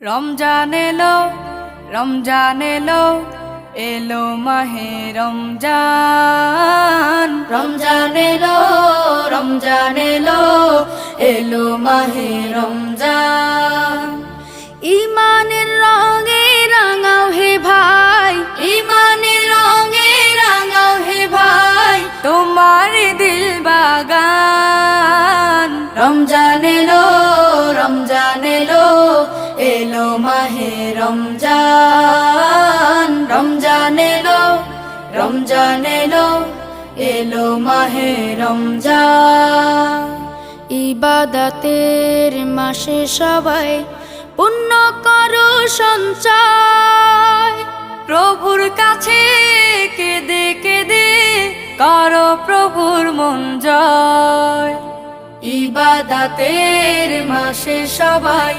রমজান এলো, রমজান এলো, এলো মাহে রমজান। রমজান এলো, রমজান এলো, এলো মাহে রমজান। ইমানের রঙে রাঙাও হে ভাই, ইমানের রঙে রাঙাও হে ভাই, তোমার দিল বাগান। রমজান এলো, রমজান এলো, এলো মাহে রমজান। রমজান এলো, রমজান এলো, এলো মাহে রমজান। ইবাদতের মাসে সবাই পুণ্য করো সঞ্চয়, প্রভুর কাছে কেঁদে কেঁদে করো প্রভুর মন জয়। ইবাদতের মাসে সবাই